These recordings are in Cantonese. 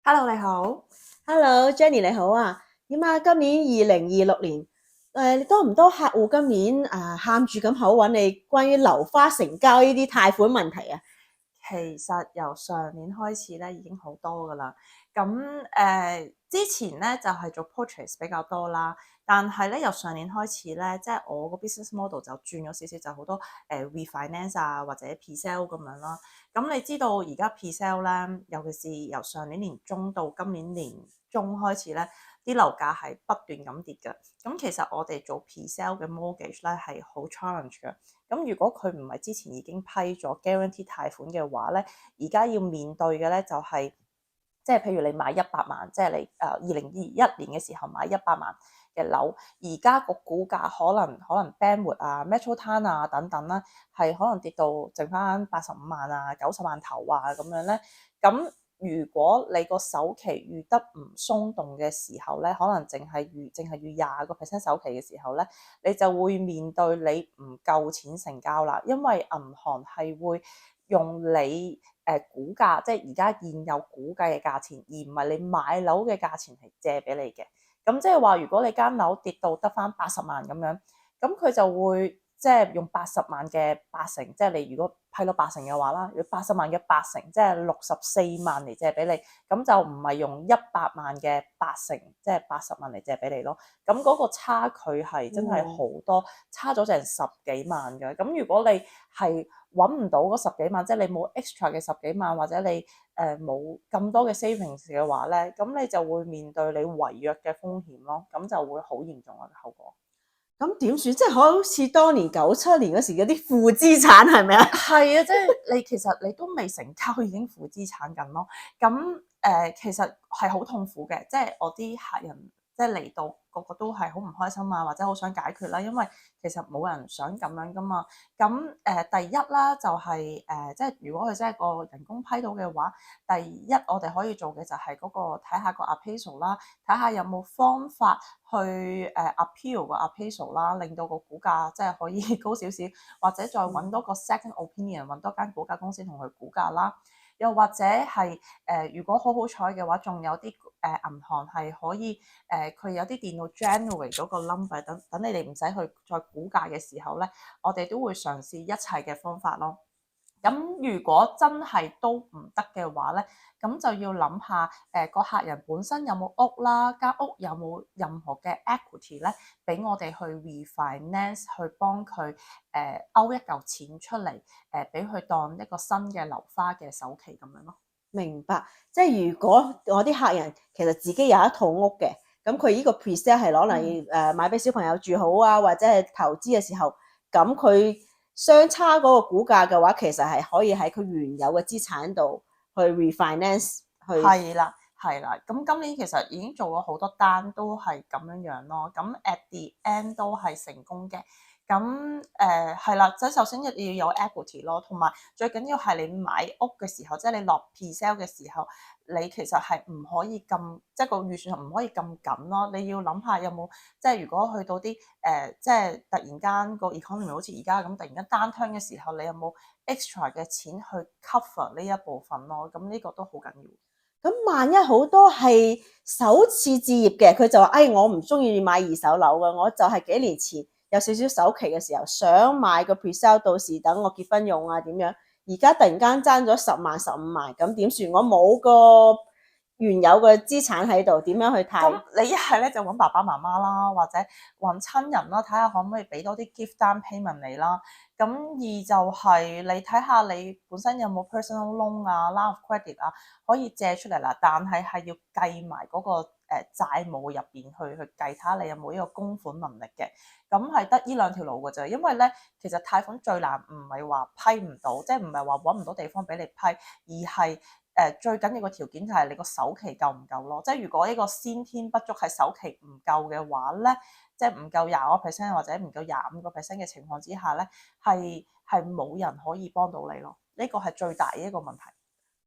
Hello，你好。Hello Jenny 你好啊，點啊？今年2026年，多唔多客戶今年喊住咁口揾你關於樓花成交呢啲貸款問題啊？其實由上年開始咧已經好多噶啦。咁之前咧就係做 purchase 比較多啦，但係咧由上年開始咧，即係我個 business model 就轉咗少少，就好多refinance 啊或者 pre-sale 咁樣啦。咁你知道而家 pre-sale 咧，尤其是由上年年中到今年年中開始咧，啲樓價係不斷咁跌嘅。咁其實我哋做 pre-sale 嘅 mortgage 咧係好 challenge 嘅。咁如果佢唔係之前已經批咗 guarantee 貸款嘅話咧，而家要面對嘅咧就係、即係譬如你買100萬，即係你2021年嘅時候買100萬嘅樓，而家個股價可能 Bandwood 啊、Metrotown 啊等等啦，係可能跌到剩翻85萬啊、90萬頭啊咁樣咧。咁如果你個首期預得唔鬆動嘅時候咧，可能淨係預20% 首期嘅時候咧，你就會面對你唔夠錢成交啦，因為銀行係會用你估價，即係而家現有估計嘅價錢，而唔係你買樓嘅價錢係借俾你嘅。咁即係話，如果你間樓跌到得翻80萬咁樣，咁佢就會即係用80萬嘅八成，即係你如果批到八成嘅話啦，如果80萬嘅八成，即係64萬嚟借俾你，咁就唔係用100萬嘅八成，即係80萬嚟借俾你咯。咁嗰個差距係真係好多，差咗成十幾萬嘅。咁如果你係揾唔到嗰十幾萬，即係你冇 extra 嘅十幾萬，或者你冇咁多嘅 savings 嘅話咧，咁你就會面對你違約嘅風險咯，咁就會好嚴重嘅後果。咁點算？即係好似當年97年嗰時嗰啲負資產係咪啊？係啊，即係你其實你都未成交已經負資產緊咯。咁其實係好痛苦嘅，即係我啲客人即係嚟到個個都係好唔開心啊，或者好想解決啦，因為其實冇人想咁樣噶嘛。咁第一啦，就係即係如果佢真係個人工批到嘅話，第一我哋可以做嘅就係嗰個睇下個 appraisal 啦，睇下有冇方法去appeal 個 appraisal 啦，令到個股價即係可以高少少，或者再揾多個 second opinion，揾多間估價公司同佢估價啦。又或者係如果好好彩嘅話，仲有啲銀行係可以佢有啲電腦 generate 咗個 number，等你哋唔使去再估價嘅時候咧，我哋都會嘗試一切嘅方法咯。咁如果真係都唔得嘅話咧，咁就要諗下個客人本身有冇屋啦，間屋有冇任何嘅 equity 咧，俾我哋去 refinance 去幫佢勾一嚿錢出嚟，俾佢當一個新嘅樓花嘅首期咁樣咯。明白，即係如果我啲客人其實自己有一套屋嘅，咁佢呢個 presale 係攞嚟買俾小朋友住好啊，或者係投資嘅時候，咁佢相差嗰個股價嘅話，其實係可以喺佢原有嘅資產度去 refinance 去。係啦，係啦。咁今年其實已經做咗好多單，都係咁樣樣咯。咁 at the end 都係成功嘅。咁係啦，即係首先要有 equity 咯，同埋最緊要係你買屋嘅時候，即係你落 pre-sale 嘅時候，你其實係唔可以咁，即係個預算唔可以咁緊咯。你要諗下有冇，即係如果去到啲即係突然間個 economy 好似而家咁，突然間單槍嘅時候，你有冇 extra 嘅錢去 cover 呢一部分咯？咁呢個都好緊要。咁萬一好多係首次置業嘅，佢就話：我唔中意買二手樓嘅，我就係幾年前有少少首期嘅時候，想買個 presale，到時等我結婚用啊點樣？而家突然間爭咗10萬、15萬，咁點算？我冇個原有嘅資產喺度，點樣去咁貸？你一係咧就揾爸爸媽媽啦，或者揾親人啦，睇下可唔可以俾多啲 gift down payment 你啦。咁二就係你睇下你本身有冇 personal loan 啊、line of credit 啊，可以借出嚟啦。但係要計埋嗰個債務入邊去計睇下你有冇呢個供款能力嘅。咁係得呢兩條路嘅啫。因為咧，其實貸款最難唔係話批唔到，即係唔係話揾唔到地方俾你批，而係最緊要個條件就係你個首期夠唔夠咯。即係如果呢個先天不足係首期唔夠嘅話咧，即係唔夠20%或者唔夠25%嘅情況之下咧，係冇人可以幫到你咯。呢個係最大嘅一個問題。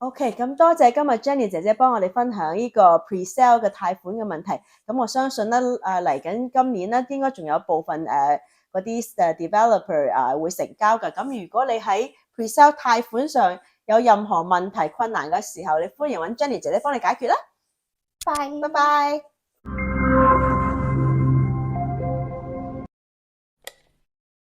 OK，咁多謝今日 Jenny 姐姐幫我哋分享呢個 presale 嘅貸款嘅問題。咁我相信咧，嚟緊今年咧，應該仲有部分嗰啲developer 會成交㗎。咁如果你喺 presale 貸款上有任何問題困難嘅時候，你歡迎揾 Jenny 姐姐幫你解決啦。拜拜拜。